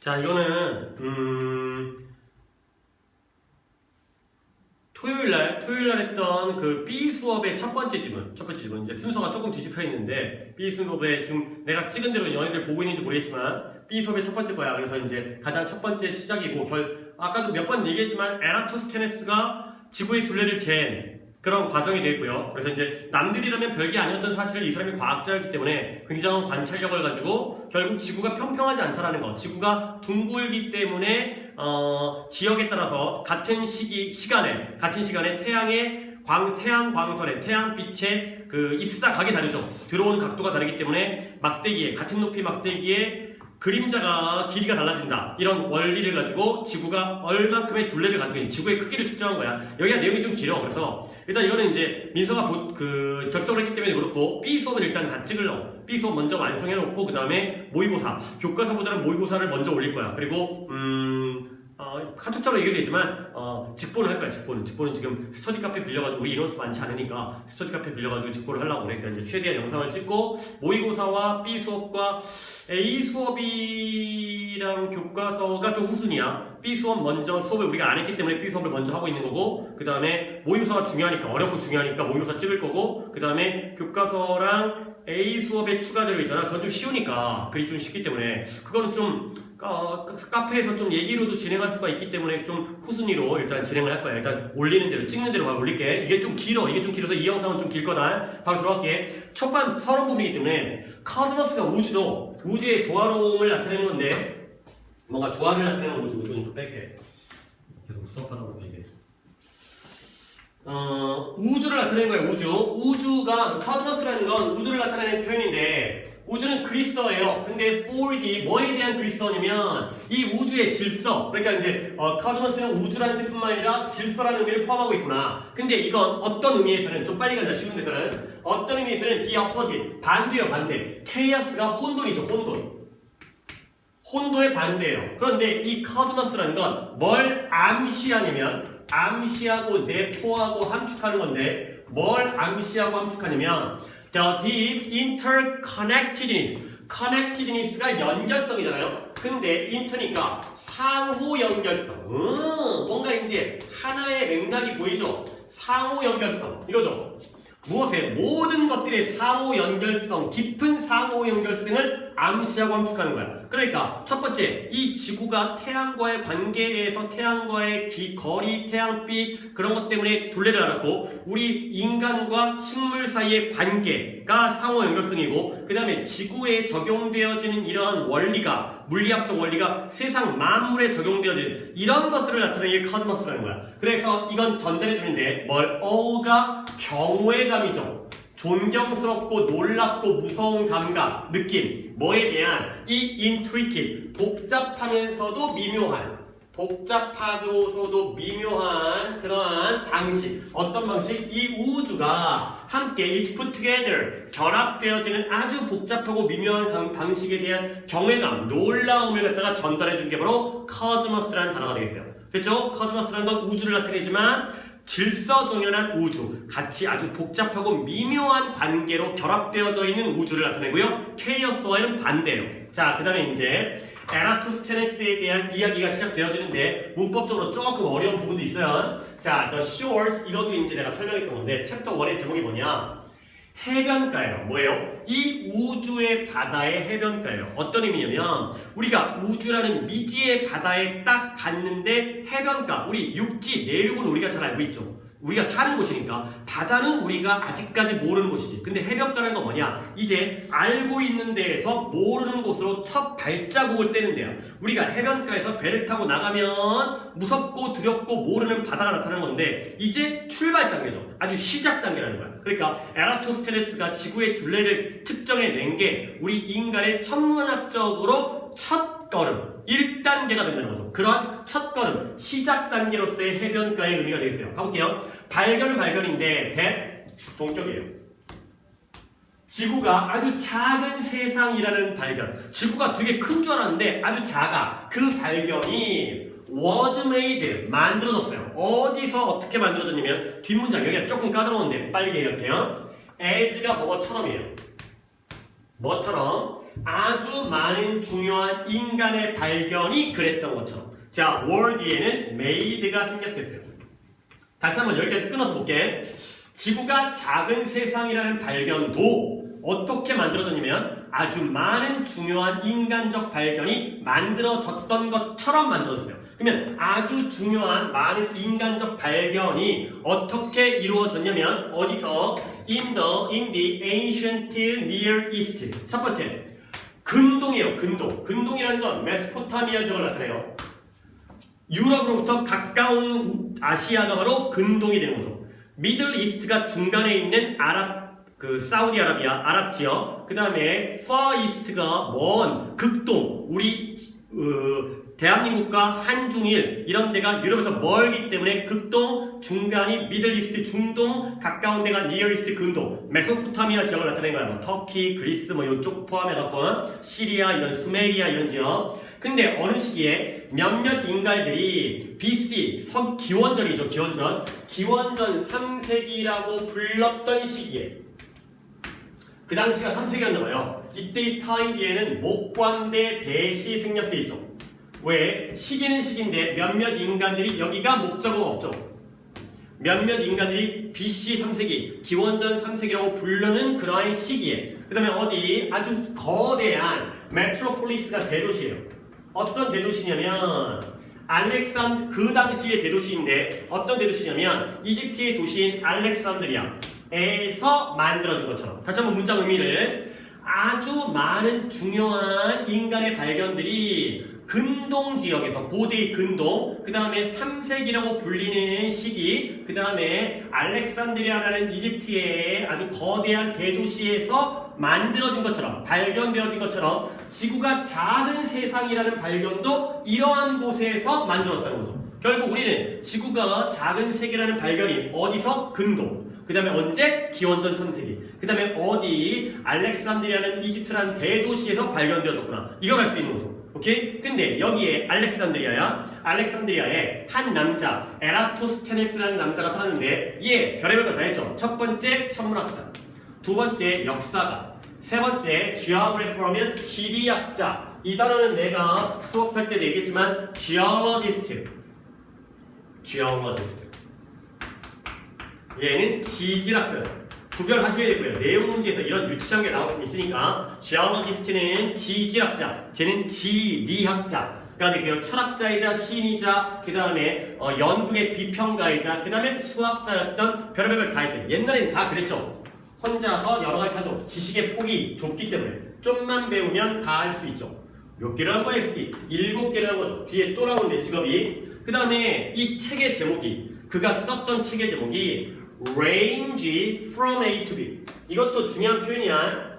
자, 이거는 토요일날 했던 그 B 수업의 첫 번째 지문 이제 순서가 조금 뒤집혀 있는데 B 수업에 지금 내가 찍은 대로 너희들 보고 있는지 모르겠지만 B 수업의 첫 번째 거야. 그래서 이제 가장 첫 번째 시작이고 아까도 몇 번 얘기했지만 에라토스테네스가 지구의 둘레를 잰 그런 과정이 되어 있고요. 그래서 이제 남들이라면 별게 아니었던 사실을 이 사람이 과학자였기 때문에 굉장한 관찰력을 가지고 결국 지구가 평평하지 않다라는 거, 지구가 둥글기 때문에 지역에 따라서 같은 시간에 태양 광선의 태양빛의 그 입사각이 다르죠. 들어오는 각도가 다르기 때문에 같은 높이 막대기에 그림자가 길이가 달라진다. 이런 원리를 가지고 지구가 얼만큼의 둘레를 가지고 있는 지구의 크기를 측정한 거야. 여기가 내용이 좀 길어. 그래서 일단 이거는 이제 민서가 결석을 했기 때문에 그렇고 B 수업은 일단 다 찍으려고. B 수업 먼저 완성해 놓고 그 다음에 모의고사. 교과서보다는 모의고사를 먼저 올릴 거야. 그리고 카톡자로 얘기도 했지만 직보는 할 거야. 직보는 지금 스터디 카페 빌려가지고 우리 인원수 많지 않으니까 스터디 카페 빌려가지고 직보를 하려고 그러니까 이제 최대한 영상을 찍고 모의고사와 B 수업과 A 수업이랑 교과서가 좀 후순이야. B 수업 먼저 수업을 우리가 안 했기 때문에 B 수업을 먼저 하고 있는 거고 그 다음에 모의고사가 중요하니까 어렵고 중요하니까 모의고사 찍을 거고 그 다음에 교과서랑 A 수업에 추가되어 있잖아. 그건 좀 쉬우니까 글이 좀 쉽기 때문에 그거는 좀 카페에서 좀 얘기로도 진행할 수가 있기 때문에 좀 후순위로 일단 진행을 할 거야. 일단 올리는 대로 찍는 대로 바로 올릴게. 이게 좀 길어서 이 영상은 좀 길 거다. 바로 들어갈게. 첫번 서론 부분이기 때문에 카즈머스가 우주죠. 우주의 조화로움을 나타내는 건데 뭔가 조화를 나타내는 우주. 이건 좀 뺄게. 계속 수업하다 보면 이게 우주를 나타내는 거예요. 우주가 카즈머스라는 건 우주를 나타내는 표현인데 우주는 그리스어예요. 근데 4D 뭐에 대한 그리스어냐면 이 우주의 질서. 그러니까 이제 카즈머스는 우주라는 뜻뿐만 아니라 질서라는 의미를 포함하고 있구나. 근데 이건 어떤 의미에서는 좀 빨리 간다. 쉬운 데서는 어떤 의미에서는 the opposite 반대요. 반대. 케이어스가 혼돈이죠. 혼돈의 반대예요. 그런데 이 카즈머스라는 건 뭘 암시하냐면 암시하고 내포하고 함축하는 건데 뭘 암시하고 함축하냐면 the deep connectedness가 연결성이잖아요. 근데 inter니까 상호 연결성. 뭔가 이제 하나의 맥락이 보이죠. 상호 연결성 이거죠. 무엇에? 모든 것들의 상호 연결성, 깊은 상호 연결성을 암시하고 함축하는 거야. 그러니까 첫 번째, 이 지구가 태양과의 관계에서 태양과의 거리, 태양빛 그런 것 때문에 둘레를 알았고 우리 인간과 식물 사이의 관계가 상호 연결성이고 그 다음에 지구에 적용되어지는 이러한 원리가 물리학적 원리가 세상 만물에 적용되어지는 이런 것들을 나타내는 게 카즈머스라는 거야. 그래서 이건 전달해 주는데 어우가 경외감이죠. 존경스럽고 놀랍고 무서운 감각, 느낌, 뭐에 대한 이 intricate, 복잡하면서도 미묘한 그러한 방식. 어떤 방식? 이 우주가 함께 is put together, 결합되어지는 아주 복잡하고 미묘한 방식에 대한 경외감, 놀라움을 갖다가 전달해 준 게 바로 cosmos라는 단어가 되겠어요. 됐죠? cosmos라는 건 우주를 나타내지만 질서정연한 우주, 같이 아주 복잡하고 미묘한 관계로 결합되어져 있는 우주를 나타내고요. 케이어스와는 반대예요. 자, 그 다음에 이제 에라토스테네스에 대한 이야기가 시작되어지는데 문법적으로 조금 어려운 부분도 있어요. 자, the shores, 이것도 이제 내가 설명했던 건데 챕터 1의 제목이 뭐냐? 해변가예요. 뭐예요? 이 우주의 바다의 해변가예요. 어떤 의미냐면 우리가 우주라는 미지의 바다에 딱 갔는데 해변가, 우리 육지, 내륙은 우리가 잘 알고 있죠. 우리가 사는 곳이니까 바다는 우리가 아직까지 모르는 곳이지. 근데 해변가라는 건 뭐냐? 이제 알고 있는 데에서 모르는 곳으로 첫 발자국을 떼는 데야. 우리가 해변가에서 배를 타고 나가면 무섭고 두렵고 모르는 바다가 나타나는 건데 이제 출발 단계죠. 아주 시작 단계라는 거야. 그러니까 에라토스테네스가 지구의 둘레를 측정해낸 게 우리 인간의 천문학적으로 첫 걸음 1단계가 된다는 거죠. 그런 첫 걸음, 시작 단계로서의 해변가의 의미가 되겠어요. 가볼게요. 발견은 발견인데 동격이에요. 지구가 아주 작은 세상이라는 발견. 지구가 되게 큰 줄 알았는데 아주 작아. 그 발견이 was made, 만들어졌어요. 어디서 어떻게 만들어졌냐면 뒷문장, 여기가 조금 까다로운데 빨리 얘기할게요. as가 뭐뭐처럼이에요. 뭐처럼 아주 많은 중요한 인간의 발견이 그랬던 것처럼. 자, 월 뒤에는 made가 생략됐어요. 다시 한번 여기까지 끊어서 볼게. 지구가 작은 세상이라는 발견도 어떻게 만들어졌냐면 아주 많은 중요한 인간적 발견이 만들어졌던 것처럼 만들어졌어요. 그러면 아주 중요한 많은 인간적 발견이 어떻게 이루어졌냐면 어디서? In the ancient Near East. 첫 번째, 근동이에요. 근동. 근동이라는 건 메소포타미아 지역을 나타내요. 유럽으로부터 가까운 아시아가 바로 근동이 되는 거죠. 미들 이스트가 중간에 있는 사우디아라비아 아랍 지역, 그 다음에 far east가 먼 극동, 우리 대한민국과 한중일 이런 데가 유럽에서 멀기 때문에 극동, 중간이 미들 이스트, 중동, 가까운 데가 니어 이스트, 근동, 메소포타미아 지역을 나타낸 거야. 뭐 터키, 그리스 뭐 이쪽 포함해갖고 시리아 이런 수메리아 이런 지역. 근데 어느 시기에 몇몇 인간들이 BC 기원전이죠. 기원전 3세기라고 불렀던 시기에 그 당시가 3세기였나봐요. 이때의 타임기에는 목관대 대시 생략돼 있죠. 왜? 시기는 시기인데 몇몇 인간들이 여기가 목적어가 없죠. 몇몇 인간들이 BC 3세기, 기원전 3세기라고 부르는 그러한 시기에 그 다음에 어디 아주 거대한 메트로폴리스가 대도시예요. 어떤 대도시냐면 그 당시의 대도시인데 어떤 대도시냐면 이집트의 도시인 알렉산드리아에서 만들어진 것처럼. 다시 한번 문장 의미를 아주 많은 중요한 인간의 발견들이 근동 지역에서 고대의 근동, 그 다음에 3세기라고 불리는 시기, 그 다음에 알렉산드리아라는 이집트의 아주 거대한 대도시에서 만들어진 것처럼, 발견되어진 것처럼 지구가 작은 세상이라는 발견도 이러한 곳에서 만들었다는 거죠. 결국 우리는 지구가 작은 세계라는 발견이 어디서? 근동. 그 다음에 언제? 기원전 3세기. 그 다음에 어디? 알렉산드리아는 이집트라는 대도시에서 발견되어졌구나. 이걸 알 수 있는 거죠. 오케이? 근데 여기에 알렉산드리아에 한 남자, 에라토스테네스라는 남자가 살았는데 얘 별의별 거 다 했죠. 첫 번째 천문학자, 두 번째 역사가, 세 번째 geographer면 지리학자. 이 단어는 내가 수업할 때도 얘기했지만 geologist. 얘는 지질학자. 구별하셔야 되고요. 내용 문제에서 이런 유치한 게 나올 수 있으니까 geologist는 지질학자, 쟤는 지리학자가 되고요. 철학자이자 시인이자 그 다음에 연구의 비평가이자 그 다음에 수학자였던 별의별 걸 다 했던. 옛날에는 다 그랬죠. 혼자서 여러 가지 하죠. 지식의 폭이 좁기 때문에 좀만 배우면 다 할 수 있죠. 몇 개를 한 거야, 이 새끼? 7개를 한 거죠. 뒤에 또 나오는데 직업이. 그 다음에 이 책의 제목이, 그가 썼던 책의 제목이 range from A to B. 이것도 중요한 표현이야.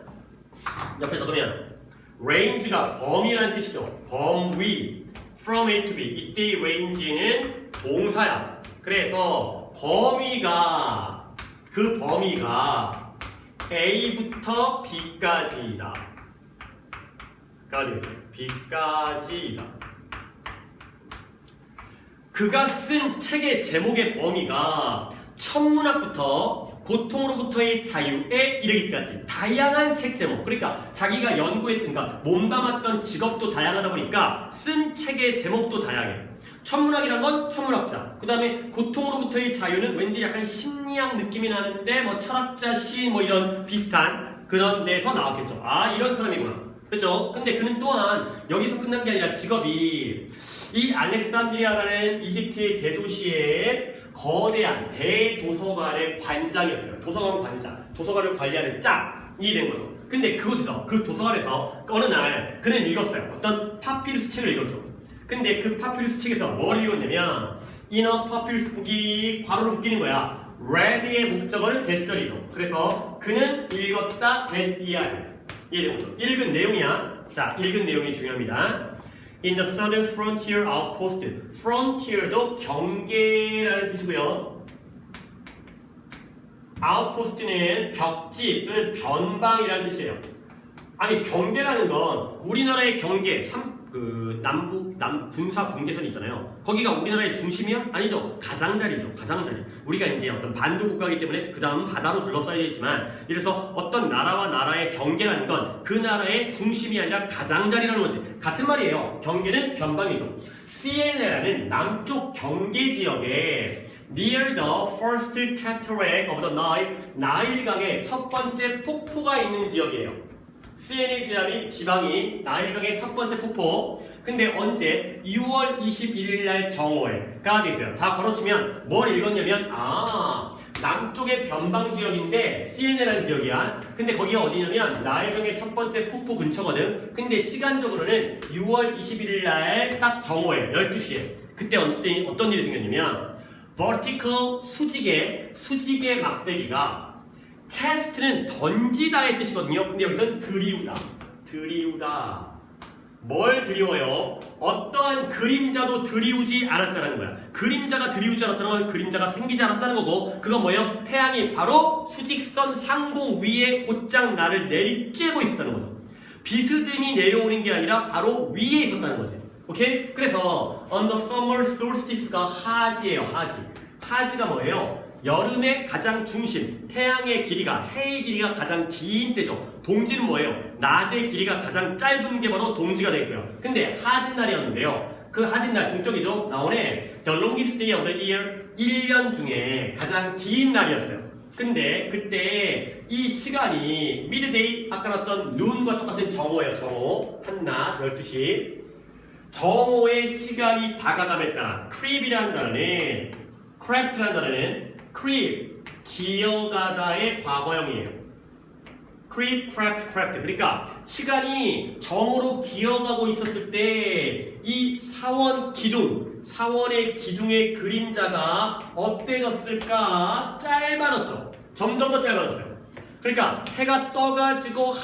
옆에 적으면 range가 범위라는 뜻이죠. 범위. from A to B. 이때의 range는 동사야. 그래서 그 범위가 A부터 B까지이다. 가 되겠어요. B까지이다. 그가 쓴 책의 제목의 범위가 천문학부터 고통으로부터의 자유에 이르기까지 다양한 책 제목, 그러니까 자기가 연구했던, 그러니까 몸담았던 직업도 다양하다 보니까 쓴 책의 제목도 다양해. 천문학이란 건 천문학자, 그 다음에 고통으로부터의 자유는 왠지 약간 심리학 느낌이 나는데 뭐 철학자, 시인 뭐 이런 비슷한 그런 데서 나왔겠죠. 아, 이런 사람이구나. 그렇죠? 근데 그는 또한 여기서 끝난 게 아니라 직업이 이 알렉산드리아라는 이집트의 대도시의 거대한 대도서관의 관장이었어요. 도서관 관장. 도서관을 관리하는 짱이 된 거죠. 근데 그곳에서, 그 도서관에서 어느 날 그는 읽었어요. 어떤 파피루스 책을 읽었죠. 근데 그 파피루스 책에서 뭘 읽었냐면 이너 파피루스 북이 괄호로 묶이는 거야. read의 목적어는 대절이죠. 그래서 그는 읽었다, read 이해하는. 이해된 거죠. 읽은 내용이야. 자, 읽은 내용이 중요합니다. In the southern frontier outpost. frontier도 경계라는 뜻이고요. outpost는 벽지 또는 변방이라는 뜻이에요. 아니, 경계라는 건 우리나라의 경계, 군사 분계선이 있잖아요. 거기가 우리나라의 중심이야? 아니죠. 가장자리죠. 가장자리. 우리가 이제 어떤 반도 국가이기 때문에 그 다음 바다로 둘러싸여 있지만, 이래서 어떤 나라와 나라의 경계라는 건 그 나라의 중심이 아니라 가장자리라는 거지. 같은 말이에요. 경계는 변방이죠. 시에네라는 남쪽 경계 지역에 near the first cataract of the Nile, 나일강의 첫 번째 폭포가 있는 지역이에요. 시에네 지방이 나일강의 첫 번째 폭포. 근데 언제? 6월 21일 날 정오에가 돼 있어요. 다 걸어치면 뭘 읽었냐면, 남쪽의 변방 지역인데 시에네라는 지역이야. 근데 거기가 어디냐면 나일강의 첫 번째 폭포 근처거든. 근데 시간적으로는 6월 21일 날 딱 정오에 12시에. 그때 어떤 일이 생겼냐면, vertical 수직의 막대기가, cast는 던지다의 뜻이거든요. 근데 여기서는 드리우다. 뭘 드리워요? 어떠한 그림자도 드리우지 않았다는 거야. 그림자가 드리우지 않았다는 건 그림자가 생기지 않았다는 거고, 그건 뭐예요? 태양이 바로 수직선 상공 위에 곧장 나를 내리쬐고 있었다는 거죠. 비스듬히 내려오는 게 아니라 바로 위에 있었다는 거지. 오케이? 그래서 on the summer solstice가 하지예요. 하지가 뭐예요? 여름의 가장 중심, 태양의 길이가, 해의 길이가 가장 긴 때죠. 동지는 뭐예요? 낮의 길이가 가장 짧은 게 바로 동지가 되고요. 근데 하진날이었는데요. 그 하진날, 동격이죠. 나오네. The longest day of the year, 1년 중에 가장 긴 날이었어요. 근데 그때 이 시간이 midday, 아까 나왔던 noon과 똑같은 정오예요. 정오, 한낮, 12시. 정오의 시간이 다가감에 따라 creep이라는 단어는, craft라는 단어는 creep, 기어가다의 과거형이에요. creep, craft. 그러니까 시간이 정오로 기어가고 있었을 때 이 사원의 기둥의 그림자가 어때졌을까? 짧아졌죠. 점점 더 짧아졌어요. 그러니까 해가 떠가지고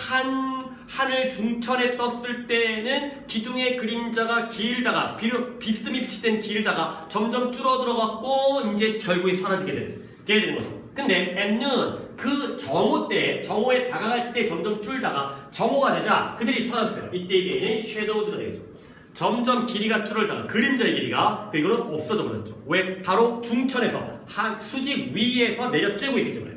하늘 중천에 떴을 때는 기둥의 그림자가 길다가 비스듬히 비치된 길다가 점점 줄어들어갖고 이제 결국에 사라지게 되는 거죠. 근데 at noon, 그 정오에 다가갈 때 점점 줄다가 정오가 되자 그들이 사라졌어요. 이때에는 shadows가 되겠죠. 점점 길이가 줄어들다가 그림자의 길이가 그리고는 없어져 버렸죠. 왜? 바로 중천에서 수직 위에서 내려쬐고 있기 때문에.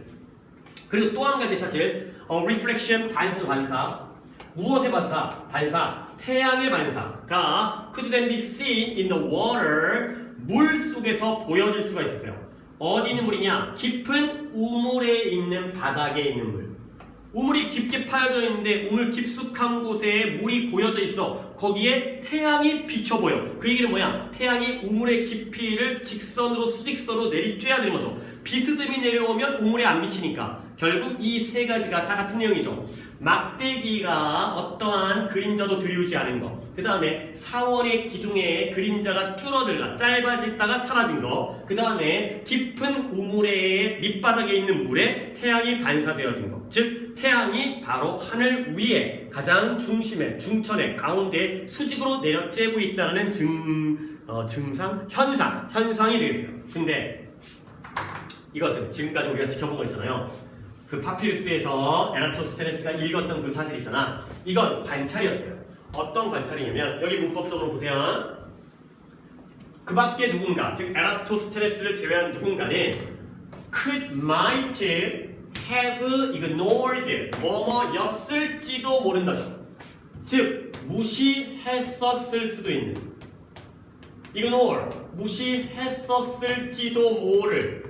그리고 또 한 가지 사실 reflection, 반사. 무엇의 반사? 태양의 반사가 could then be seen in the water, 물 속에서 보여질 수가 있었어요. 어디 있는 물이냐? 깊은 우물에 있는 바닥에 있는 물. 우물이 깊게 파여져 있는데 우물 깊숙한 곳에 물이 고여져 있어. 거기에 태양이 비쳐 보여. 그 얘기는 뭐야? 태양이 우물의 깊이를 수직선으로 내리쬐야 되는 거죠. 비스듬히 내려오면 우물에 안 비치니까. 결국 이 세 가지가 다 같은 내용이죠. 막대기가 어떠한 그림자도 드리우지 않은 거. 그 다음에 사원의 기둥에 그림자가 줄어들다, 짧아졌다가 사라진 거. 그 다음에 깊은 우물의 밑바닥에 있는 물에 태양이 반사되어진 거. 즉 태양이 바로 하늘 위에 가장 중심에, 중천에, 가운데 수직으로 내려쬐고 있다는 현상이 되겠어요. 근데 이것은 지금까지 우리가 지켜본 거 있잖아요. 그 파피루스에서 에라토스테네스가 읽었던 그 사실 있잖아. 이건 관찰이었어요. 어떤 관찰이냐면 여기 문법적으로 보세요. 그 밖에 누군가, 즉 에라토스테네스를 제외한 누군가는 might have ignored 뭐뭐였을지도 모른다죠. 즉 무시했었을 수도 있는, ignore 무시했었을지도 모를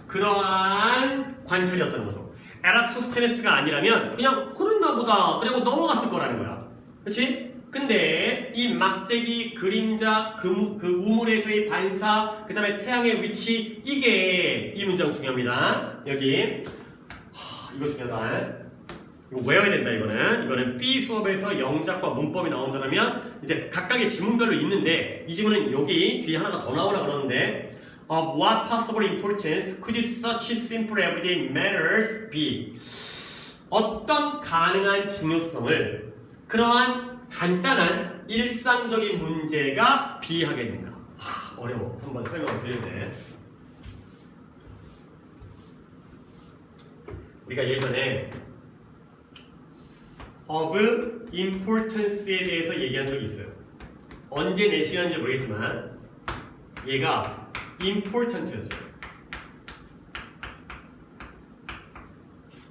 그러한 관찰이었다는 거죠. 에라토스테네스가 아니라면 그냥 그랬나 보다 그리고 넘어갔을 거라는 거야. 그렇지? 근데 이 막대기, 그림자, 그 우물에서의 반사, 그 다음에 태양의 위치, 이게 이 문장 중요합니다. 여기 이거 중요하다. 이거 외워야 된다. 이거는 B 수업에서 영작과 문법이 나온다면 이제 각각의 지문별로 있는데, 이 지문은 여기 뒤에 하나가 더 나오라 그러는데, of what possible importance could such simple everyday matters be? 어떤 가능한 중요성을 그러한 간단한 일상적인 문제가 비하겠는가? 어려워. 한번 설명을 드리는데, 우리가 예전에 of importance에 대해서 얘기한 적이 있어요. 언제 내시는지 모르겠지만 얘가 important였어요.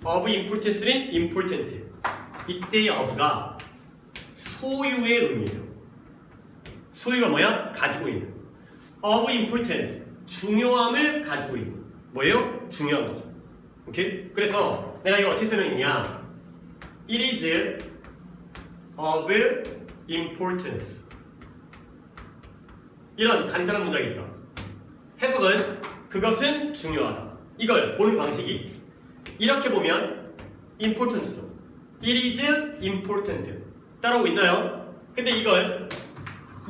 of importance는 important. 이때의 of가 소유의 의미예요. 소유가 뭐야? 가지고 있는. of importance, 중요함을 가지고 있는. 뭐예요? 중요한 거죠. 오케이? 그래서 내가 이거 어떻게 설명했냐? It is of importance. 이런 간단한 문장이 있다. 해석은 그것은 중요하다. 이걸 보는 방식이 이렇게 보면 important죠. It is important. 따라오고 있나요? 근데 이걸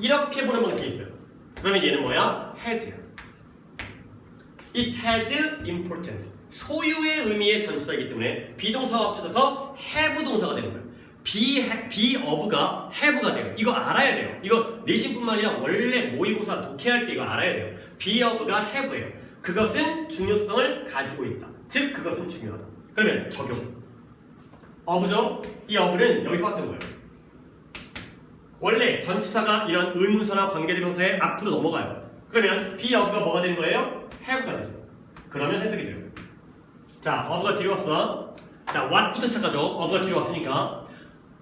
이렇게 보는 방식이 있어요. 그러면 얘는 뭐야? has야. It has importance. 소유의 의미의 전치사이기 때문에 비동사와 합쳐져서 have 동사가 되는 거예요. be of가 have가 돼요. 이거 알아야 돼요. 이거 내신뿐만 아니라 원래 모의고사 독해할 때 이거 알아야 돼요. be of가 have예요. 그것은 중요성을 가지고 있다. 즉 그것은 중요하다. 그러면 적용. of죠? 이 of는 여기서 왔던 거예요. 원래 전치사가 이런 의문사나 관계대명사의 앞으로 넘어가요. 그러면 be of가 뭐가 되는 거예요? have가 되죠. 그러면 해석이 돼요. 자, of가 뒤로 왔어. 자, what부터 시작하죠. of가 뒤로 왔으니까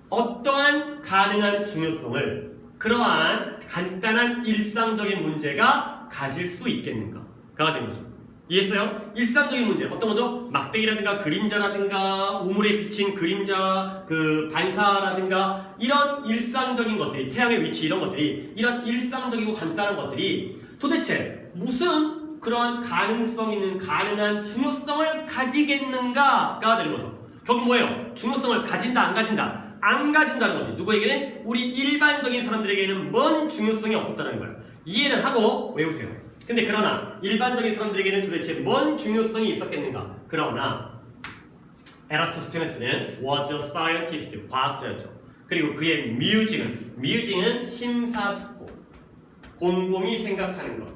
어떠한 가능한 중요성을 그러한 간단한 일상적인 문제가 가질 수 있겠는가가 된 거죠. 이해했어요? 일상적인 문제 어떤 거죠? 막대기라든가 그림자라든가 우물에 비친 그림자 그 반사라든가 이런 일상적인 것들이 태양의 위치 이런 것들이 이런 일상적이고 간단한 것들이 도대체 무슨 그런 가능성 있는 가능한 중요성을 가지겠는가가 되는 거죠. 결국 뭐예요? 중요성을 가진다 안 가진다? 안 가진다는 거지. 누구에게는? 우리 일반적인 사람들에게는 뭔 중요성이 없었다는 거예요. 이해는 하고 외우세요. 근데 그러나 일반적인 사람들에게는 도대체 뭔 중요성이 있었겠는가? 그러나 에라토스테네스는 was a scientist, 과학자였죠. 그리고 그의 뮤징은 심사숙고, 곰곰이 생각하는 것.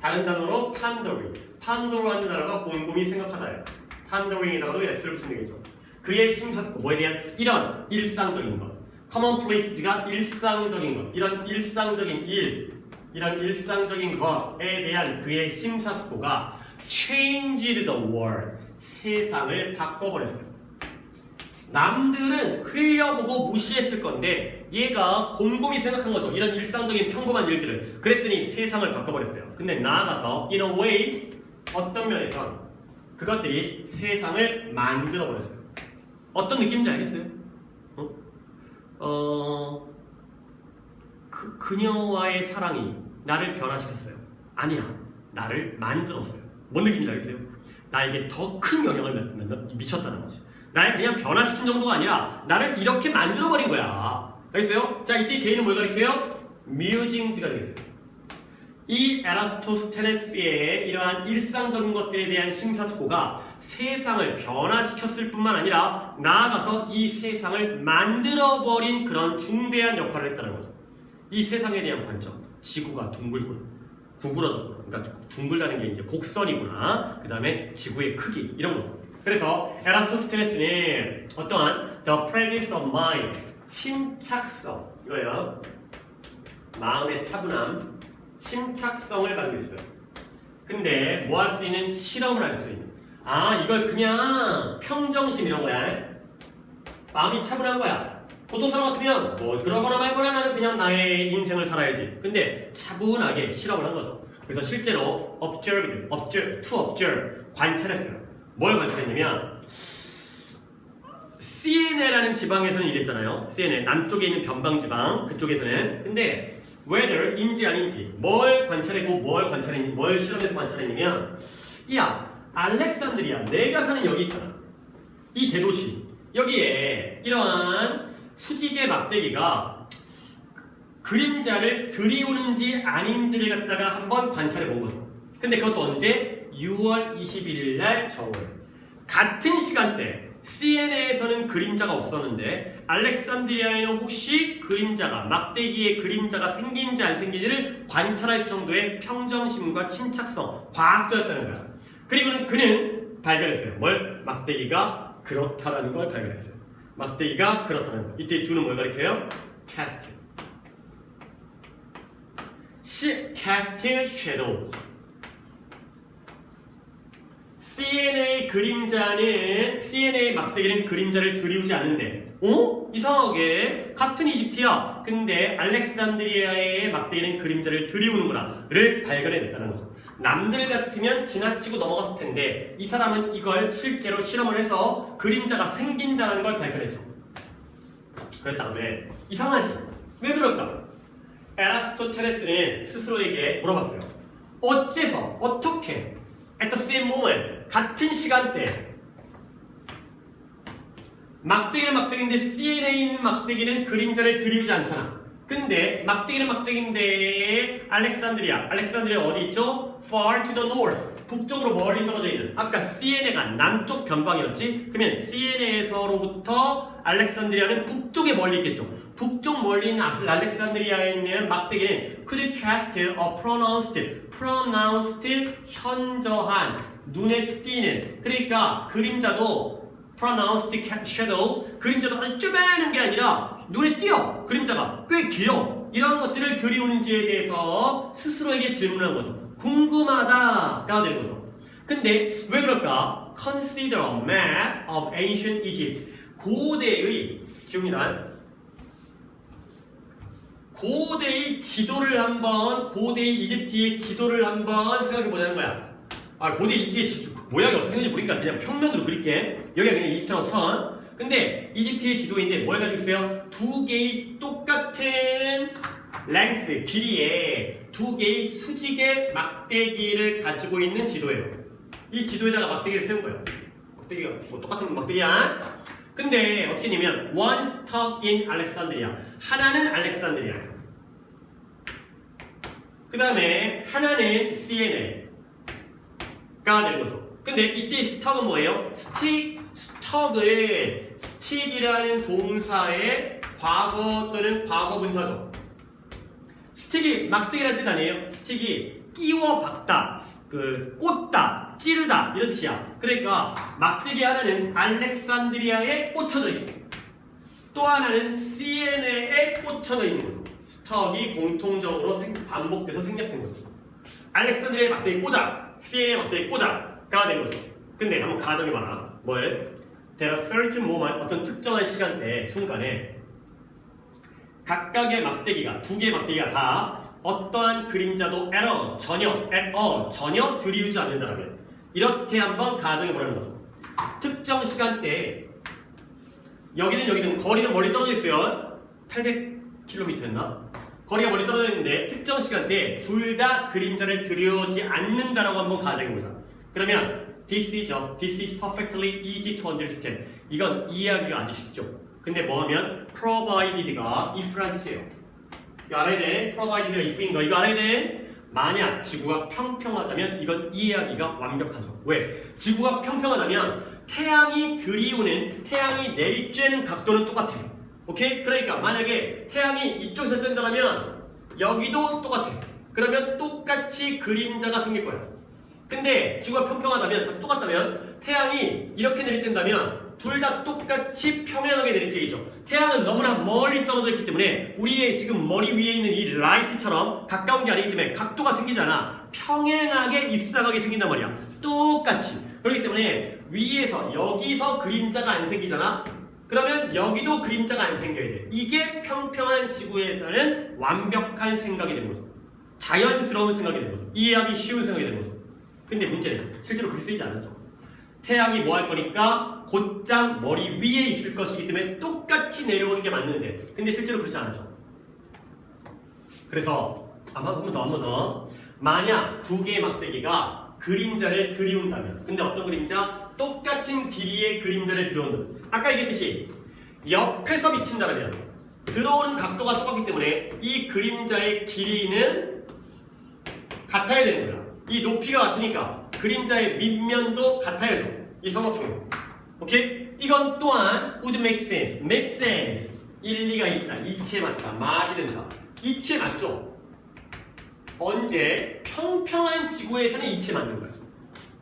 다른 단어로 판도르라는 단어가 곰곰이 생각하다예요. 판도링에다가도 s를 붙이면 되겠죠. 그의 심사숙고, 뭐에 대한 이런 일상적인 것, commonplace가 일상적인 것, 이런 일상적인 일, 이런 일상적인 것에 대한 그의 심사숙고가 changed the world, 세상을 바꿔버렸어요. 남들은 흘려보고 무시했을 건데 얘가 곰곰이 생각한 거죠. 이런 일상적인 평범한 일들을. 그랬더니 세상을 바꿔버렸어요. 근데 나아가서 in a way, 어떤 면에선 그것들이 세상을 만들어버렸어요. 어떤 느낌인지 알겠어요? 그녀와의 사랑이 나를 변화시켰어요. 아니야, 나를 만들었어요. 뭔 느낌인지 알겠어요? 나에게 더 큰 영향을 미쳤다는 거지. 나를 그냥 변화시킨 정도가 아니라 나를 이렇게 만들어버린 거야. 알겠어요? 자, 이때 개인은 뭘 가리켜요? 뮤징즈가 되겠어요. 이 에라스토스테네스의 이러한 일상적인 것들에 대한 심사숙고가 세상을 변화시켰을 뿐만 아니라 나아가서 이 세상을 만들어버린 그런 중대한 역할을 했다는 거죠. 이 세상에 대한 관점, 지구가 둥글구나, 구부러졌구나, 그러니까 둥글다는 게 이제 곡선이구나, 그 다음에 지구의 크기, 이런 거죠. 그래서 에라토스테네스는 어떠한 the presence of mind, 침착성, 이거예요. 마음의 차분함, 침착성을 가지고 있어요. 근데 뭐 할 수 있는? 실험을 할 수 있는. 아, 이걸 그냥 평정심 이런 거야. 마음이 차분한 거야. 보통 사람 같으면 뭐 그러거나 말거나 나는 그냥 나의 인생을 살아야지. 근데 차분하게 실험을 한 거죠. 그래서 실제로 to observe, 관찰했어요. 뭘 관찰했냐면 CNA라는 지방에서는 이랬잖아요. CNN, 남쪽에 있는 변방지방 그쪽에서는. 근데 whether인지 아닌지 뭘 관찰했고 뭘 실험해서 관찰했냐면 야, 알렉산드리아, 내가 사는 여기 있잖아. 이 대도시 여기에 이러한 수직의 막대기가 그림자를 들이오는지 아닌지를 갖다가 한번 관찰해 본 거죠. 근데 그것도 언제? 6월 21일 날 정오에. 같은 시간대 CNA에서는 그림자가 없었는데 알렉산드리아에는 혹시 그림자가, 막대기에 그림자가 생긴지 안 생긴지를 관찰할 정도의 평정심과 침착성, 과학자였다는 거야. 그리고 그는 발견했어요. 뭘? 막대기가 그렇다라는 걸 발견했어요. 막대기가 그렇다는 거. 이때 do는 뭘 가리켜요? cast. cast shadows. CNA 그림자는 CNA 막대기는 그림자를 들이우지 않는데, 이상하게 같은 이집트야. 근데 알렉산드리아의 막대기는 그림자를 들이우는구나를 발견해냈다는 거죠. 남들 같으면 지나치고 넘어갔을 텐데 이 사람은 이걸 실제로 실험을 해서 그림자가 생긴다는 걸 발견했죠. 그랬 다음에 이상하지? 왜 그럴까? 에라스토텔레스는 스스로에게 물어봤어요. 어째서 어떻게 at the same moment 같은 시간대 막대기는 막대기인데 CNA에 있는 막대기는 그림자를 들이우지 않잖아. 근데 막대기는 막대기인데 알렉산드리아 어디 있죠? Far to the north 북쪽으로 멀리 떨어져 있는 아까 CNA가 남쪽 변방이었지? 그러면 CNA에서로부터 알렉산드리아는 북쪽에 멀리 있겠죠. 북쪽 멀리 있는 알렉산드리아에 있는 막대기는 could cast a pronounced 현저한 눈에 띄는 그러니까 그림자도 pronounced shadow 그림자도 아주 쪼매는 게 아니라 눈에 띄어 그림자가 꽤 길어 이런 것들을 들이우는지에 대해서 스스로에게 질문한 거죠. 궁금하다가 되는 거죠. 근데 왜 그럴까? Consider a map of ancient Egypt 고대의 기억이나 고대의 지도를 한번 고대의 이집트의 지도를 한번 생각해 보자는 거야. 고대 이집트의 지도 모양이 어떻게 생긴지 모르니까 그냥 평면으로 그릴게. 여기가 그냥 이집트라고 쳐. 근데 이집트의 지도인데 뭘 가지고 있어요? 두 개의 똑같은 length, 길이의 두 개의 수직의 막대기를 가지고 있는 지도예요. 이 지도에다가 막대기를 세운 거예요. 막대기가 뭐 똑같은 막대기야. 근데 어떻게 했냐면 one stuck in Alexandria 하나는 알렉산드리아 그 다음에 하나는 CNA가 되는 거죠. 근데 이때 스톡은 뭐예요? 스톡은 스틱이라는 동사의 과거 또는 과거 분사죠. 스틱이 막대기라는 뜻 아니에요? 스틱이 끼워 박다, 꽂다, 찌르다 이런 뜻이야. 그러니까 막대기 하나는 알렉산드리아에 꽂혀져 있고 또 하나는 CNA에 꽂혀져 있는 거죠. 스톡이 공통적으로 반복돼서 생략된 거죠. 알렉산드리아의 막대기 꽂아, CNA의 막대기 꽂아가 된 거죠. 근데 한번 가정해봐라. 뭘? There are certain moment, 어떤 특정한 시간대, 순간에 각각의 막대기가, 두 개의 막대기가 다 어떠한 그림자도 at all, 전혀 들이우지 않는다면 이렇게 한번 가정해보라는 거죠. 특정 시간대에 여기는 거리는 멀리 떨어져 있어요. 800km였나? 거리가 멀리 떨어져 있는데 특정 시간대에 둘 다 그림자를 들이우지 않는다라고 한번 가정해보자. 그러면 This is perfectly easy to understand. 이건 이해하기가 아주 쉽죠. 근데 뭐하면 provided가 if라는 뜻이에요. 이거 알아야 돼. provided가 if인 거 이거 알아야 돼. 만약 지구가 평평하다면 이건 이해하기가 완벽하죠. 왜? 지구가 평평하다면 태양이 내리쬐는 각도는 똑같아. 오케이? 그러니까 만약에 태양이 이쪽에서 쬐는다면 여기도 똑같아. 그러면 똑같이 그림자가 생길 거야. 근데 지구가 평평하다면 다 똑같다면 태양이 이렇게 내리쬐다면 둘 다 똑같이 평행하게 내리쬐이죠. 태양은 너무나 멀리 떨어져 있기 때문에 우리의 지금 머리 위에 있는 이 라이트처럼 가까운 게 아니기 때문에 각도가 생기잖아. 평행하게 입사각이 생긴단 말이야. 똑같이. 그렇기 때문에 위에서 여기서 그림자가 안 생기잖아. 그러면 여기도 그림자가 안 생겨야 돼. 이게 평평한 지구에서는 완벽한 생각이 되는 거죠. 자연스러운 생각이 되는 거죠. 이해하기 쉬운 생각이 되는 거죠. 근데 문제는 실제로 그렇게 쓰이지 않았죠. 태양이 뭐 할 거니까 곧장 머리 위에 있을 것이기 때문에 똑같이 내려오는 게 맞는데 근데 실제로 그렇지 않았죠. 그래서 한 번 더 만약 두 개의 막대기가 그림자를 들이운다면 근데 어떤 그림자? 똑같은 길이의 그림자를 들어온다면 아까 얘기했듯이 옆에서 비친다면 들어오는 각도가 똑같기 때문에 이 그림자의 길이는 같아야 되는 거야. 이 높이가 같으니까 그림자의 밑면도 같아야죠. 이 삼각형은. 오케이? 이건 또한 would make sense. 일리가 있다. 이치에 맞다. 말이 된다. 이치에 맞죠? 언제? 평평한 지구에서는 이치에 맞는 거야.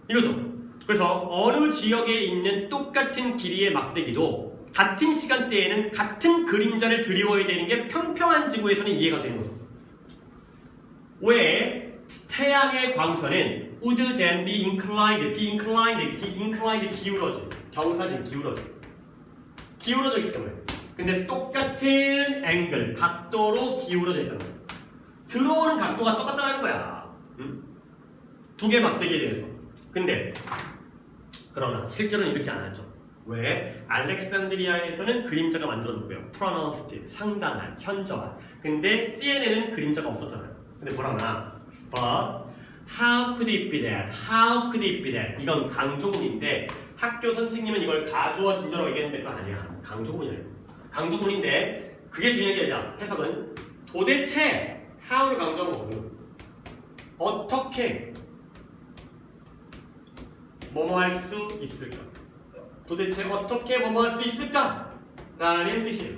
이거죠. 그래서 어느 지역에 있는 똑같은 길이의 막대기도 같은 시간대에는 같은 그림자를 드리워야 되는 게 평평한 지구에서는 이해가 되는 거죠. 왜 태양의 광선은 would then be inclined 기울어져. 경사진 기울어져 있기 때문에. 근데 똑같은 앵글, 각도로 기울어져 있다는 거야. 들어오는 각도가 똑같다는 거야. 두 개 막대기에 대해서. 근데 그러나 실제로는 이렇게 안 하죠. 왜? 알렉산드리아에서는 그림자가 만들어졌고요. pronounced, 상당한, 현저한. 근데 CNN은 그림자가 없었잖아요. 근데 뭐라나? But how could it be that? How could it be that? 이건 강조문인데 학교 선생님은 이걸 가주어 진저로 얘기했는데 그거 아니야. 강조문이에요. 강조문인데 그게 중요한 게 아니라 해석은 도대체 how를 강조한 거거든. 어떻게 뭐뭐 할 수 있을까? 도대체 어떻게 뭐뭐 할 수 있을까? 라는 뜻이에요.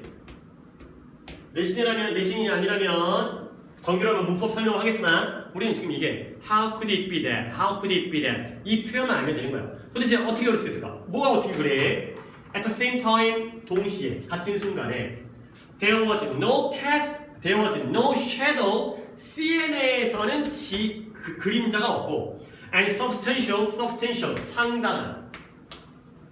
내신이 아니라면 정규라면 문법 설명을 하겠지만 우리는 지금 이게 how could it be that? How could it be that? 이 표현만 알면 되는 거야. 도대체 어떻게 그럴 수 있을까? 뭐가 어떻게 그래? At the same time, 동시에 같은 순간에 there was no shadow. CNA에서는 그림자가 없고 and substantial, 상당한.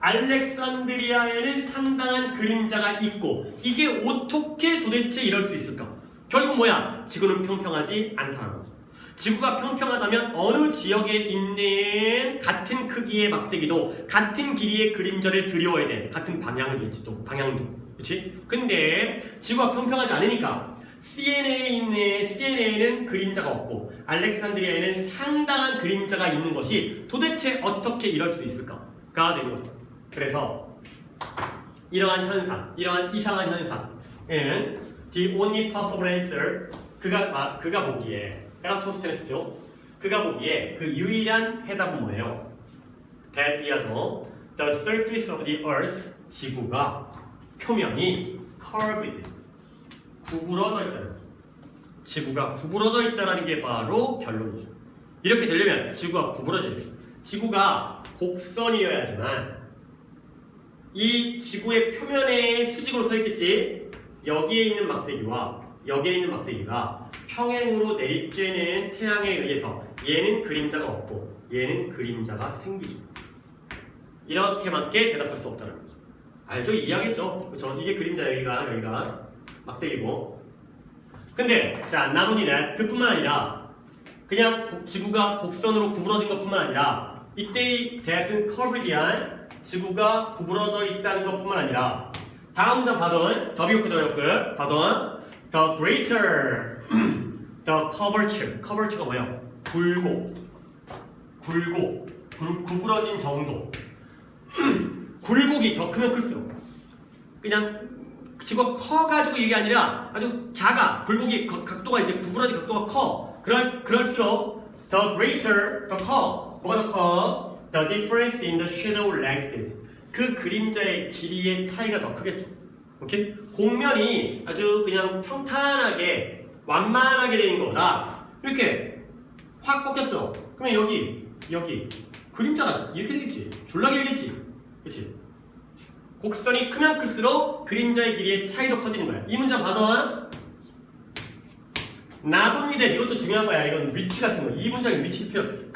알렉산드리아에는 상당한 그림자가 있고 이게 어떻게 도대체 이럴 수 있을까? 결국 뭐야? 지구는 평평하지 않다는 거죠. 지구가 평평하다면 어느 지역에 있는 같은 크기의 막대기도 같은 길이의 그림자를 드리워야 돼. 같은 방향이겠지 또 방향도. 그렇지? 근데 지구가 평평하지 않으니까 CNA에는 그림자가 없고 알렉산드리아에는 상당한 그림자가 있는 것이 도대체 어떻게 이럴 수 있을까가 되는 거죠. 그래서 이러한 현상, 이러한 이상한 현상은 the only possible answer 그가 보기에 에라토스테네스죠. 그가 보기에 그 유일한 해답은 뭐예요? that 이하죠. The surface of the earth 지구가 표면이 curved 구부러져 있다는 거죠. 지구가 구부러져 있다는 게 바로 결론이죠. 이렇게 되려면 지구가 구부러져야 돼요. 지구가 곡선이어야지만 이 지구의 표면에 수직으로 서 있겠지. 여기에 있는 막대기와 여기에 있는 막대기가 평행으로 내리쬐는 태양에 의해서 얘는 그림자가 없고 얘는 그림자가 생기죠. 이렇게밖에 대답할 수 없다는 거죠. 알죠? 이해하겠죠? 그렇죠? 이게 그림자 여기가 막대기고. 근데 자 나돈이는 그뿐만 아니라 그냥 지구가 곡선으로 구부러진 것뿐만 아니라 이때의 대신 커브디안 지구가 구부러져 있다는 것뿐만 아니라 다음 장 받은 받은 the greater the curvature가 뭐예요? 구부러진 정도. 굴곡이 더 크면 클수록 그냥 지구가 커가지고 이게 아니라 아주 작아. 굴곡이 각도가 이제 구부러진 각도가 커. 그럴수록 the greater the curve 뭐가 더 커? The difference in the shadow length. 그 그림자의 길이의 차이가 더 크겠죠. 오케이? 곡면이 아주 그냥 평탄하게 완만하게 되는 거보다 이렇게 확 꺾였어. 그러면 여기 그림자가 이렇게 되겠지. 졸라 길겠지. 그렇지? 곡선이 크면 클수록 그림자의 길이의 차이도 커지는 거야. 이 문장 봐도 나봅니다. 이것도 중요한 거야. 이건 위치 같은 거. 이 문장의 위치 표현.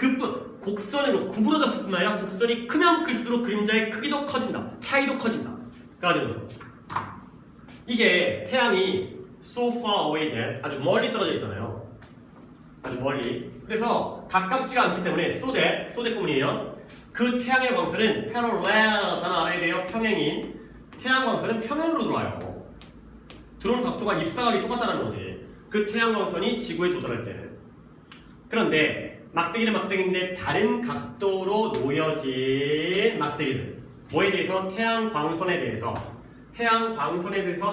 곡선으로 구부러졌을 뿐만 아니라 곡선이 크면 클수록 그림자의 크기도 커진다. 차이도 커진다. 가 되는 거죠. 이게 태양이 so far away that 아주 멀리 떨어져 있잖아요. 아주 멀리. 그래서 가깝지가 않기 때문에 so that 구문이에요. 그 태양의 광선은 parallel 단어 알아야 돼요. 평행인 태양 광선은 평행으로 들어와요. 들어오는 각도가 입사각이 똑같다는 거지. 그 태양 광선이 지구에 도달할 때는. 그런데 막대기는 막대기인데 다른 각도로 놓여진 막대기들. 뭐에 대해서? 태양 광선에 대해서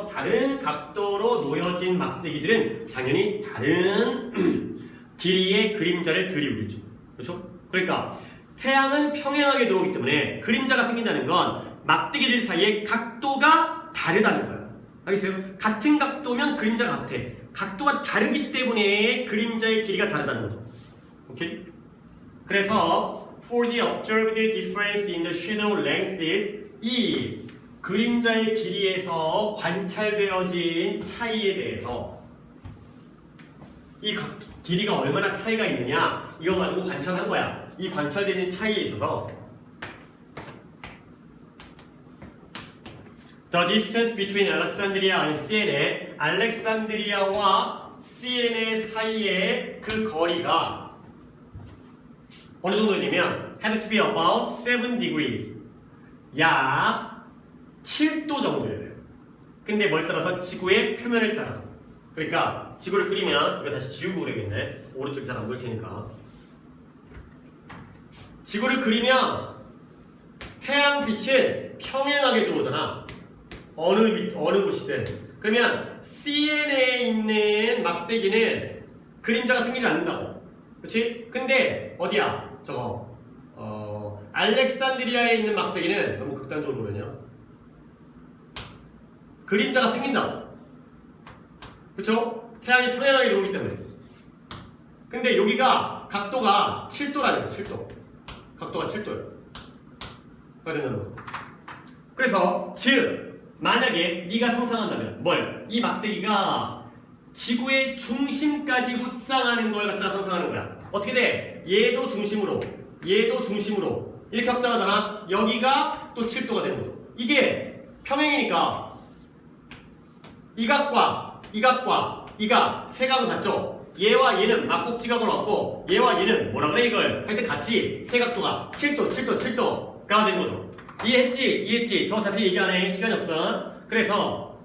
다른 각도로 놓여진 막대기들은 당연히 다른 길이의 그림자를 들이우겠죠. 그렇죠? 그러니까 태양은 평행하게 들어오기 때문에 그림자가 생긴다는 건 막대기들 사이의 각도가 다르다는 거야. 알겠어요? 같은 각도면 그림자가 같아. 각도가 다르기 때문에 그림자의 길이가 다르다는 거죠. 오케이? 그래서 for the observed difference in the shadow length is 이 그림자의 길이에서 관찰되어진 차이에 대해서 이 길이가 얼마나 차이가 있느냐 이거 가지고 관찰한 거야. 이 관찰되는 차이에 있어서 The distance between Alexandria and Siene, 알렉산드리아와 시에네 사이의 그 거리가 어느 정도냐면 had to be about 7 degrees, 약 7도 정도예요. 근데 뭘 따라서? 지구의 표면을 따라서. 그러니까 지구를 그리면 이거 다시 지우고 그래야겠네. 오른쪽 잘 안 보일 테니까. 지구를 그리면 태양빛은 평행하게 들어오잖아. 어느 곳이든. 그러면 CN에 있는 막대기는 그림자가 생기지 않는다고. 그렇지? 근데 어디야? 저거 알렉산드리아에 있는 막대기는 너무 극단적으로 그러냐? 그림자가 생긴다고. 그렇죠? 태양이 평행하게 들어오기 때문에. 근데 여기가 각도가 7도라는 거야. 7도. 각도가 7도예요. 그래야 된다는 거죠. 그래서 즉 만약에 네가 상상한다면 뭘? 이 막대기가 지구의 중심까지 확장하는 걸 갖다가 상상하는 거야. 어떻게 돼? 얘도 중심으로 이렇게 확장하잖아. 여기가 또 7도가 되는 거죠. 이게 평행이니까 이 각과 이 각 세 각은 같죠? 얘와 얘는 막곡지각으로 왔고 얘와 얘는 뭐라 그래 이걸? 하여튼 같이 세 각도가 7도가 되는 거죠. 이해했지? 더 자세히 얘기 안 해. 시간이 없어. 그래서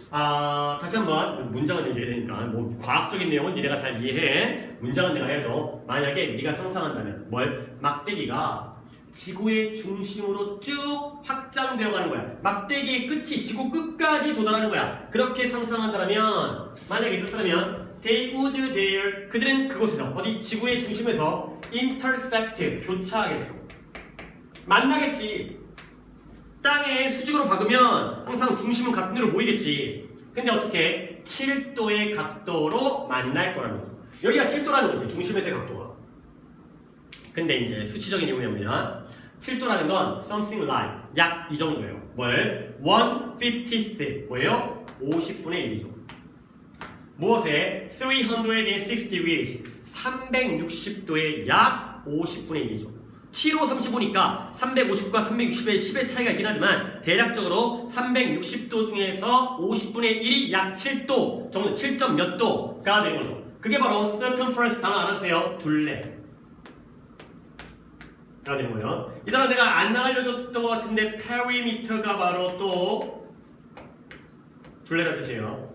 다시 한번 문장은 얘기해야 되니까 뭐 과학적인 내용은 니네가 잘 이해해. 문장은 내가 해야죠. 만약에 네가 상상한다면 뭘? 막대기가 지구의 중심으로 쭉 확장되어 가는 거야. 막대기의 끝이 지구 끝까지 도달하는 거야. 그렇게 상상한다면 만약에 그렇다면 they would there 그들은 그곳에서 어디 지구의 중심에서 intersect 교차하겠죠. 만나겠지. 땅에 수직으로 박으면 항상 중심은 같은 데로 모이겠지. 근데 어떻게? 7도의 각도로 만날 거라는 거죠. 여기가 7도라는 거지. 중심에서의 각도가. 근데 이제 수치적인 이유입니다. 7도라는 건 something like 약 이 정도예요. 뭘? 1/50th 뭐예요? 50분의 1이죠. 무엇에? 360 degrees 360도의 약 50분의 1이죠. 7호 35니까 350과 360의 10의 차이가 있긴 하지만 대략적으로 360도 중에서 50분의 1이 약 7도 정도 7점 몇 도가 되는 거죠. 그게 바로 circumference 단어 알아주세요. 둘레 가 되는 거예요. 이 단어 내가 안 알려줬던 것 같은데 perimeter가 바로 또 둘레라는 뜻이에요.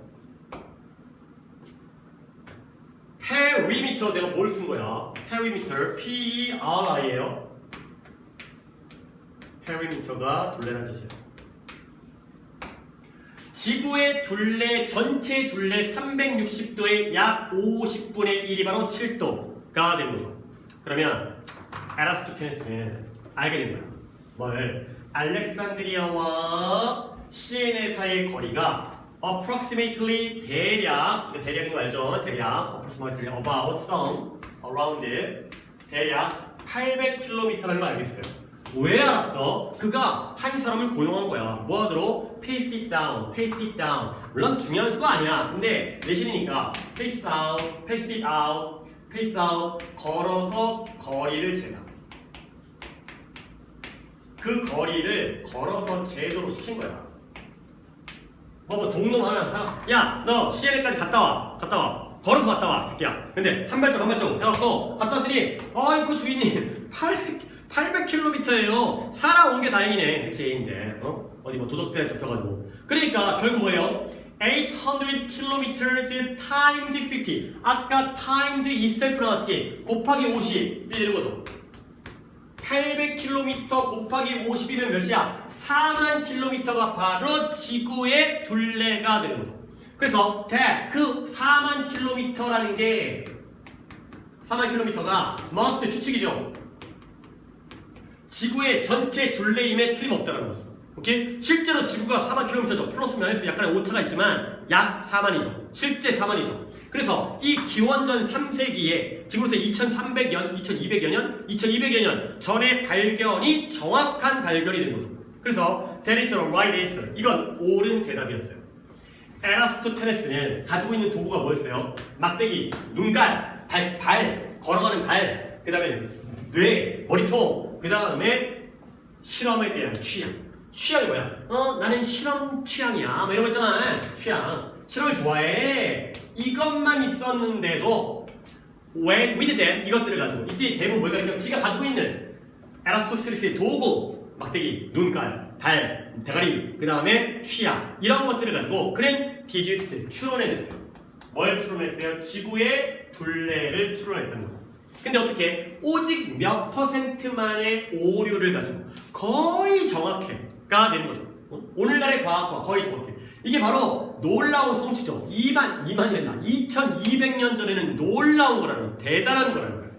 perimeter 내가 뭘 쓴 거야? perimeter P-E-R-I예요. perimeter가 둘레라는 뜻이에요. 지구의 둘레 전체 둘레 360도의 약 50분의 1이 바로 7도가 되는 거죠. 그러면 에라스토테네스는 알게 된 거야. 뭘? 알렉산드리아와 시에네 사이의 거리가 approximately 대략, 이거 대략인 거 알죠? 대략 approximately about some around 대략 800km라는 걸 알겠어요. 왜 알았어? 그가 한 사람을 고용한 거야. 뭐 하도록? pace it down. 물론 중요한 수가 아니야. 근데 내신이니까 pace it out. 걸어서 거리를 재다. 그 거리를 걸어서 제도로 시킨 거야. 뭐 종로 하나 사. 야, 너 시에네까지 갔다 와. 걸어서 갔다 와, 새끼야. 근데 한 발짝 해갖고 갔다 왔더니 아이고 주인님 800km예요. 살아온 게 다행이네. 그치 이제 어디 뭐 도적대에 잡혀가지고. 그러니까 결국 뭐예요? 800km times 50. 아까 times itself 나왔지. 곱하기 50이 되는 거죠. 800km 곱하기 50이면 몇이야? 4만 킬로미터가 바로 지구의 둘레가 되는 거죠. 그래서 그 4만 킬로미터라는 게 4만 킬로미터가 must 추측이죠. 지구의 전체 둘레임에 틀림없다는 거죠. 오케이? 실제로 지구가 4만 킬로미터죠. 플러스 마이너스 약간의 오차가 있지만 약 4만이죠. 실제 4만이죠. 그래서 이 기원전 3세기에 지금부터 2300년, 2200여 년 전의 발견이 정확한 발견이 된 거죠. 그래서 that is the right answer. 이건 옳은 대답이었어요. 에라스토테네스는 가지고 있는 도구가 뭐였어요? 막대기, 눈깔, 발, 걸어가는 발, 그 다음에 뇌, 머리통, 그 다음에 실험에 대한 취향. 취향이 뭐야? 나는 실험 취향이야. 뭐 이런 거 있잖아. 취향. 실험을 좋아해. 이것만 있었는데도 with them 이것들을 가지고 이때 대부분 뭘 가리켜? 지가 가지고 있는 에라스토텔레스의 도구, 막대기, 눈깔, 발, 대가리, 그 다음에 취향 이런 것들을 가지고 그는 디듀스트 추론해냈어요. 뭘 추론했어요? 지구의 둘레를 추론했다는 거죠. 근데 어떻게? 오직 몇 %만의 오류를 가지고 거의 정확해가 되는 거죠. 오늘날의 과학과 거의 정확해. 이게 바로 놀라운 성취죠. 2만이랬나? 2200년 전에는 놀라운 거라는 거예요. 대단한 거라는 거예요.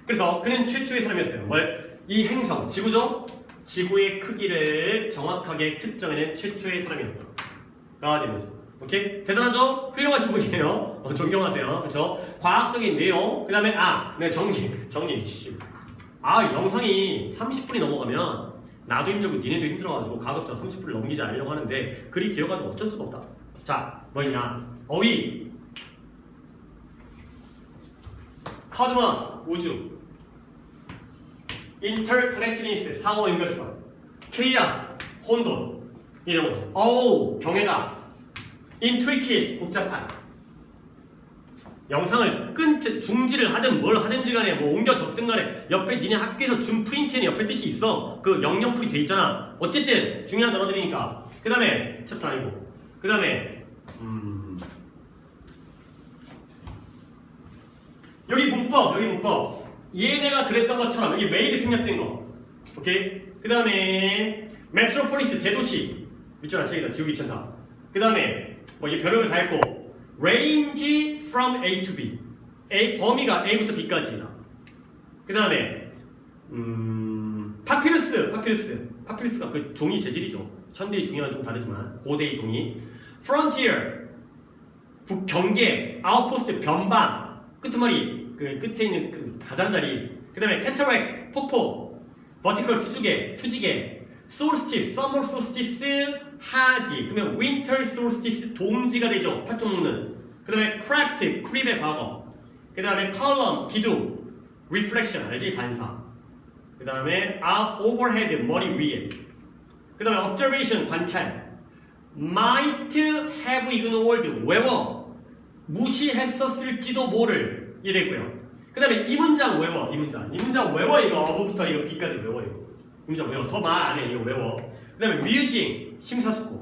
그래서 그는 최초의 사람이었어요. 뭘? 이 행성, 지구죠? 지구의 크기를 정확하게 측정해낸 최초의 사람이었다가 되는 거죠. 오케이? 대단하죠? 훌륭하신 분이에요. 존경하세요. 그쵸? 과학적인 내용, 그 다음에, 정리. 영상이 30분이 넘어가면 나도 힘들고 니네도 힘들어가지고 가급적 30분을 넘기지 않으려고 하는데 글이 길어가지고 어쩔 수가 없다. 자, 뭐냐? 어휘, 코스모스, 우주, 인터커넥티니스, 상호 연결성, 케이아스, 혼돈, 이런 거죠. 경외감, 인트리킷, 복잡한. 영상을 중지를 하든 뭘 하든지 간에 뭐 옮겨 적든 간에 옆에 니네 학교에서 준 프린트에는 옆에 뜻이 있어. 그 영영풀이 돼 있잖아. 어쨌든 중요한 단어들이니까. 그 다음에 챕터 아니고. 그 다음에 여기 문법. 얘네가 그랬던 것처럼 여기 메이드 생략된 거. 오케이? 그 다음에 메트로폴리스 대도시. 있잖아. 저기다 지구 2000타. 그 다음에 뭐 이 별의별 다 했고. range from A to B. 범위가 A부터 B까지입니다. 그 다음에 파피루스가 그 종이 재질이죠. 천대의 종이와는 좀 다르지만 고대의 종이. frontier 경계, outpost 변방, 끄트머리 그 끝에 있는 그 가장자리. 그 다음에 cataract 폭포, vertical 수지개, solstice summer solstice 하지. 그러면 winter solstice 동지가 되죠. 팥죽 먹는. 그 다음에 craft 크립의 과거. 그 다음에 column 기둥, reflection 알지? 반사. 그 다음에 overhead 머리 위에. 그 다음에 observation 관찰. might have ignored 외워. 무시했었을지도 모를 이랬고요. 그 다음에 이 문장 외워. 이 문장 외워. 이거 어부터 이거 B까지 외워. 이거 이 문장 외워. 더 말 안 해. 이거 외워. 그 다음에 musing 심사숙고.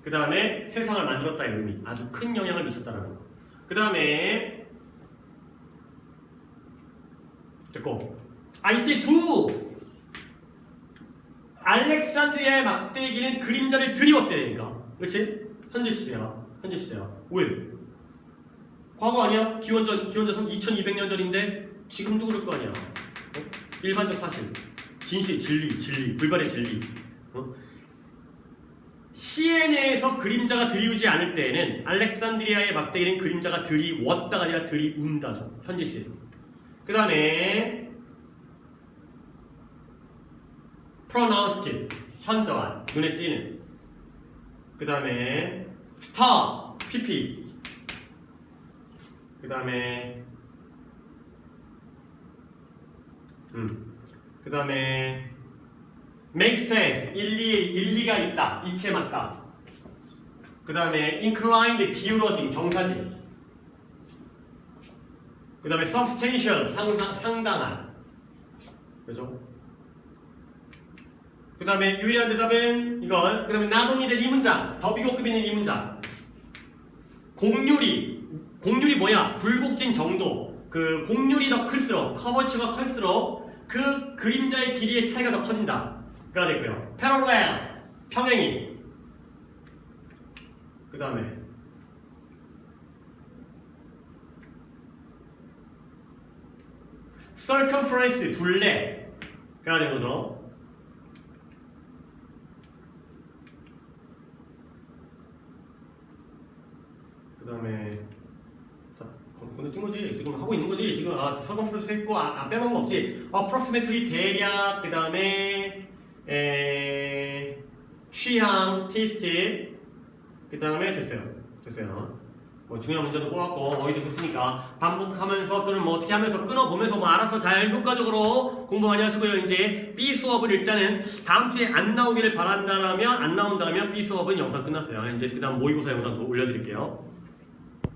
그 다음에 세상을 만들었다의 의미. 아주 큰 영향을 미쳤다는 거. 그 다음에 됐고. 이때 알렉산드리아의 막대기는 그림자를 드리웠대니까. 그렇지? 현재 시제야. 왜? 과거 아니야? 기원전 2200년 전인데 지금도 그럴 거 아니야. 일반적 사실. 진실, 진리, 불발의 진리. 시에네에서 그림자가 들이우지 않을 때에는 알렉산드리아의 막대기는 그림자가 들이웠다가 아니라 들이운다죠. 현재 시제. 그 다음에 pronounced 현저한 눈에 띄는. 그 다음에 star pp. 그 다음에 그 다음에 make sense 일리가 있다, 이치에 맞다. 그 다음에 inclined 기울어진, 경사진. 그 다음에 substantial 상당한. 그죠? 그 다음에 유일한 대답은 이건. 그 다음에 not only that 이 문장, 더 비교급 있는 이 문장. 곡률이 뭐야? 굴곡진 정도. 그 곡률이 더 클수록, 커버처가 클수록 그 그림자의 길이의 차이가 더 커진다. 가 됐고요. parallel 평행이. 그 다음에 circumference 둘레가 된 거죠. 그 다음에 근데 뜬 거지. 지금 하고 있는 거지. 지금 circumference 했고 빼먹은 거 없지. approximately 대략. 그 다음에 취향, 테이스트. 그 다음에 됐어요. 뭐 중요한 문제도 뽑았고 어휘도 했으니까 반복하면서 또는 뭐 어떻게 하면서 끊어보면서 뭐 알아서 잘 효과적으로 공부 많이 하시고요. 이제 B 수업을 일단은 다음 주에 안 나오기를 바란다라면 안 나온다면 B 수업은 영상 끝났어요. 이제 그 다음 모의고사 영상 더 올려드릴게요.